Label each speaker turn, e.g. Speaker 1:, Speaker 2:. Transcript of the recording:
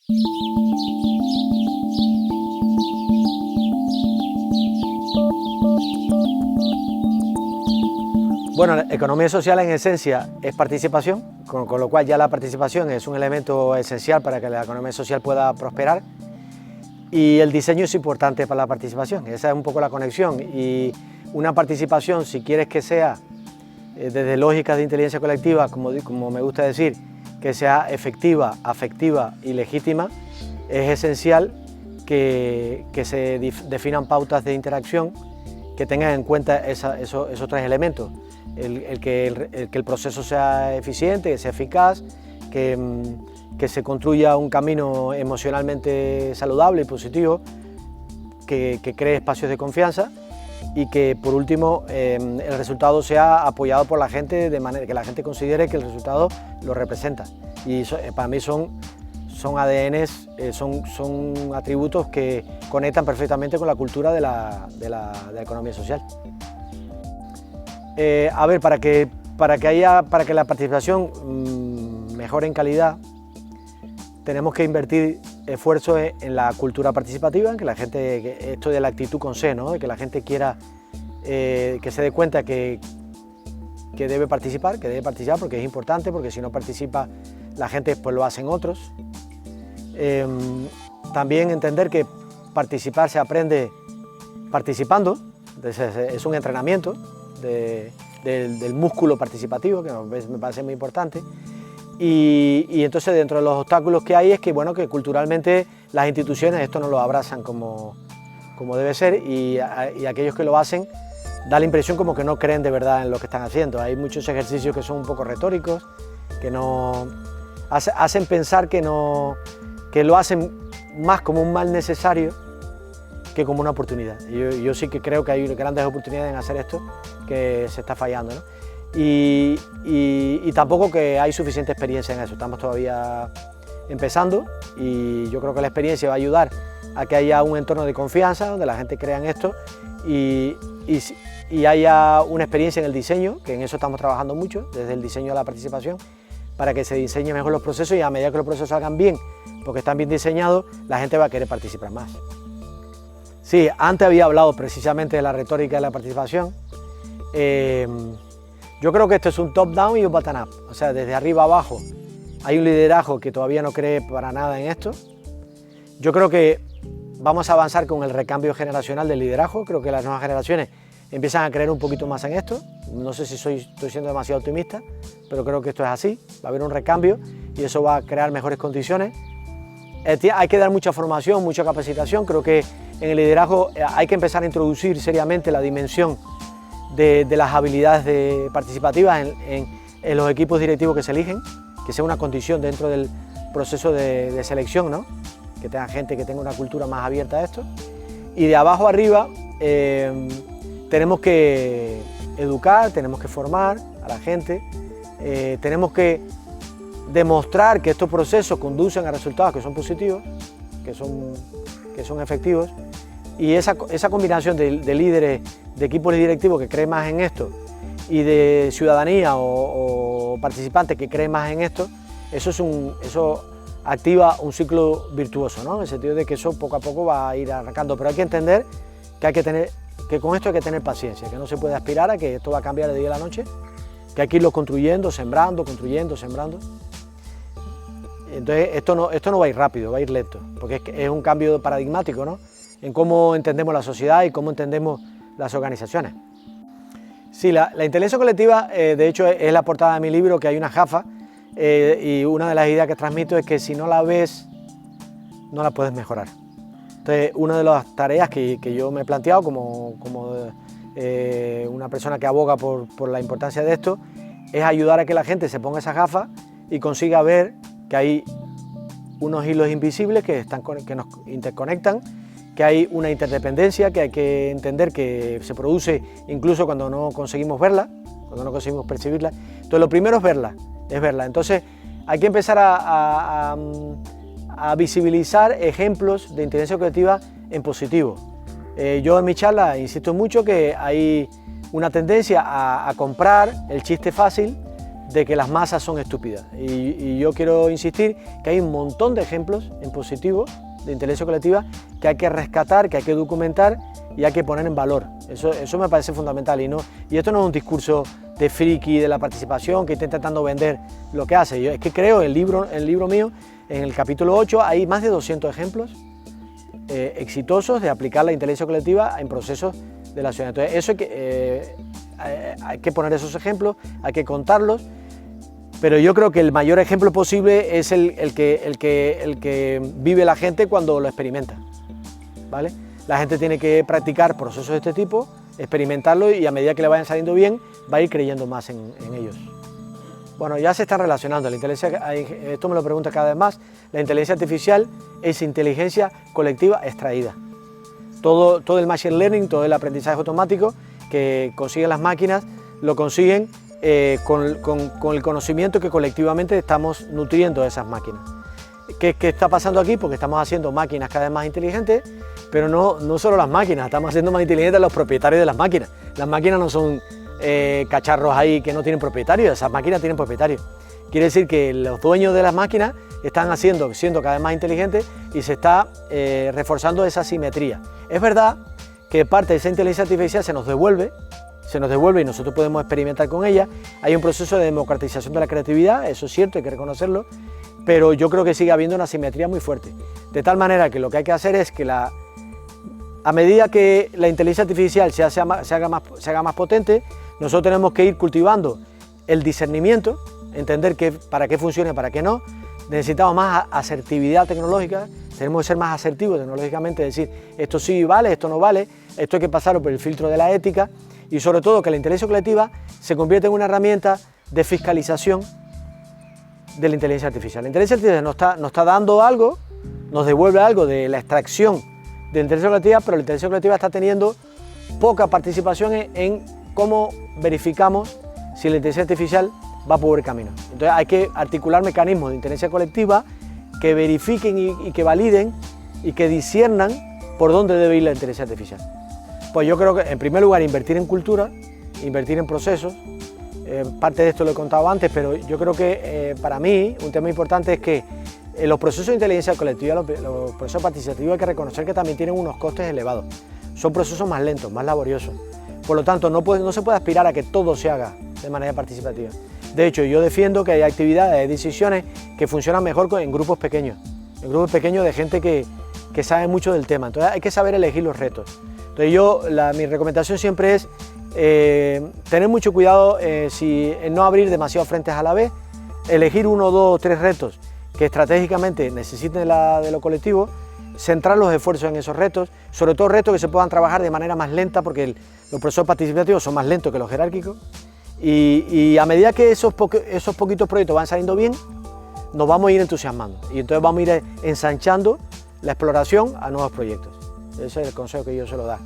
Speaker 1: Bueno, la economía social en esencia es participación, con lo cual ya la participación es un elemento esencial para que la economía social pueda prosperar, y el diseño es importante para la participación. Esa es un poco la conexión, y una participación, si quieres que sea desde lógicas de inteligencia colectiva, como me gusta decir, que sea efectiva, afectiva y legítima, es esencial que se definan pautas de interacción que tengan en cuenta esos tres elementos. El que el proceso sea eficiente, que sea eficaz, que se construya un camino emocionalmente saludable y positivo, que cree espacios de confianza, y que por último el resultado sea apoyado por la gente, de manera que la gente considere que el resultado lo representa. Y para mí son ADNs, son atributos que conectan perfectamente con la cultura de la economía social. A ver, para que la participación mejore en calidad, tenemos que invertir esfuerzos en la cultura participativa, en que la gente, esto de la actitud con C, ¿no? De que la gente quiera, que se dé cuenta que debe participar, porque es importante, porque si no participa la gente, pues lo hacen otros. También entender que participar se aprende participando, es un entrenamiento del músculo participativo, que me parece muy importante. Y entonces, dentro de los obstáculos que hay, es que, bueno, que culturalmente las instituciones esto no lo abrazan como debe ser, y aquellos que lo hacen da la impresión como que no creen de verdad en lo que están haciendo. Hay muchos ejercicios que son un poco retóricos, que no hacen pensar que lo hacen más como un mal necesario que como una oportunidad. Yo sí que creo que hay grandes oportunidades en hacer esto, que se está fallando, ¿no? Y tampoco que hay suficiente experiencia en eso, estamos todavía empezando, y yo creo que la experiencia va a ayudar a que haya un entorno de confianza donde la gente crea en esto, y haya una experiencia en el diseño, que en eso estamos trabajando mucho, desde el diseño a la participación, para que se diseñen mejor los procesos, y a medida que los procesos salgan bien, porque están bien diseñados, la gente va a querer participar más. Sí, antes había hablado precisamente de la retórica de la participación. Yo creo que esto es un top-down y un bottom-up, o sea, desde arriba abajo hay un liderazgo que todavía no cree para nada en esto. Yo creo que vamos a avanzar con el recambio generacional del liderazgo, creo que las nuevas generaciones empiezan a creer un poquito más en esto. No sé si estoy siendo demasiado optimista, pero creo que esto es así, va a haber un recambio y eso va a crear mejores condiciones. Hay que dar mucha formación, mucha capacitación. Creo que en el liderazgo hay que empezar a introducir seriamente la dimensión de las habilidades participativas en los equipos directivos que se eligen, que sea una condición dentro del proceso de selección, ¿no? Que tenga gente que tenga una cultura más abierta a esto. Y de abajo arriba tenemos que educar, tenemos que formar a la gente, tenemos que demostrar que estos procesos conducen a resultados que son positivos, que son efectivos, y esa combinación de líderes, de equipos directivos que creen más en esto, y de ciudadanía o participantes que creen más en esto, eso activa un ciclo virtuoso, ¿no? En el sentido de que eso poco a poco va a ir arrancando, pero hay que entender que con esto hay que tener paciencia, que no se puede aspirar a que esto va a cambiar de día a la noche, que hay que irlo construyendo, sembrando. Entonces esto no va a ir rápido, va a ir lento, porque es un cambio paradigmático, ¿no? En cómo entendemos la sociedad y cómo entendemos las organizaciones. Sí, la inteligencia colectiva, de hecho, es la portada de mi libro, que hay una gafa, y una de las ideas que transmito es que si no la ves, no la puedes mejorar. Entonces, una de las tareas que yo me he planteado como una persona que aboga por la importancia de esto, es ayudar a que la gente se ponga esa gafa y consiga ver que hay unos hilos invisibles que nos interconectan, que hay una interdependencia, que hay que entender que se produce incluso cuando no conseguimos verla, cuando no conseguimos percibirla. Entonces lo primero es verla. Entonces hay que empezar a visibilizar ejemplos de inteligencia colectiva en positivo. Yo en mi charla insisto mucho que hay una tendencia a comprar el chiste fácil de que las masas son estúpidas. Y yo quiero insistir que hay un montón de ejemplos en positivo de inteligencia colectiva que hay que rescatar, que hay que documentar y hay que poner en valor. Eso me parece fundamental y esto no es un discurso de friki de la participación que está intentando vender lo que hace. Yo es que creo, en el libro mío, en el capítulo 8, hay más de 200 ejemplos exitosos de aplicar la inteligencia colectiva en procesos de la ciudad. Entonces, eso hay que poner esos ejemplos, hay que contarlos, pero yo creo que el mayor ejemplo posible es el que vive la gente cuando lo experimenta, ¿vale? La gente tiene que practicar procesos de este tipo, experimentarlo y a medida que le vayan saliendo bien, va a ir creyendo más en ellos. Bueno, ya se están relacionando, esto me lo pregunta cada vez más, la inteligencia artificial es inteligencia colectiva extraída. Todo el machine learning, todo el aprendizaje automático que consiguen las máquinas, lo consiguen con el conocimiento que colectivamente estamos nutriendo de esas máquinas. ¿Qué está pasando aquí? Porque estamos haciendo máquinas cada vez más inteligentes, pero no solo las máquinas, estamos haciendo más inteligentes a los propietarios de las máquinas. Las máquinas no son cacharros ahí que no tienen propietarios, esas máquinas tienen propietarios. Quiere decir que los dueños de las máquinas están siendo cada vez más inteligentes y se está reforzando esa simetría. Es verdad que parte de esa inteligencia artificial se nos devuelve y nosotros podemos experimentar con ella. Hay un proceso de democratización de la creatividad, eso es cierto, hay que reconocerlo, pero yo creo que sigue habiendo una simetría muy fuerte. De tal manera que lo que hay que hacer es que a medida que la inteligencia artificial se haga más potente, nosotros tenemos que ir cultivando el discernimiento, entender para qué funciona y para qué no. Necesitamos más asertividad tecnológica, tenemos que ser más asertivos tecnológicamente, decir esto sí vale, esto no vale, esto hay que pasarlo por el filtro de la ética y sobre todo que la inteligencia colectiva se convierta en una herramienta de fiscalización de la inteligencia artificial. La inteligencia artificial nos está dando algo, nos devuelve algo de la extracción de la inteligencia colectiva, pero la inteligencia colectiva está teniendo poca participación en cómo verificamos si la inteligencia artificial va por buen camino. Entonces hay que articular mecanismos de inteligencia colectiva que verifiquen y que validen y que disciernan por dónde debe ir la inteligencia artificial. Pues yo creo que en primer lugar invertir en cultura, invertir en procesos, parte de esto lo he contado antes, pero yo creo que para mí un tema importante es que los procesos de inteligencia colectiva, los procesos participativos hay que reconocer que también tienen unos costes elevados, son procesos más lentos, más laboriosos, por lo tanto no se puede aspirar a que todo se haga de manera participativa. De hecho, yo defiendo que hay actividades, hay decisiones que funcionan mejor en grupos pequeños de gente que sabe mucho del tema. Entonces hay que saber elegir los retos. Entonces mi recomendación siempre es tener mucho cuidado en no abrir demasiados frentes a la vez, elegir 1, 2 o 3 retos que estratégicamente necesiten de lo colectivo, centrar los esfuerzos en esos retos, sobre todo retos que se puedan trabajar de manera más lenta porque los procesos participativos son más lentos que los jerárquicos. Y a medida que esos poquitos proyectos van saliendo bien, nos vamos a ir entusiasmando y entonces vamos a ir ensanchando la exploración a nuevos proyectos. Ese es el consejo que yo suelo dar.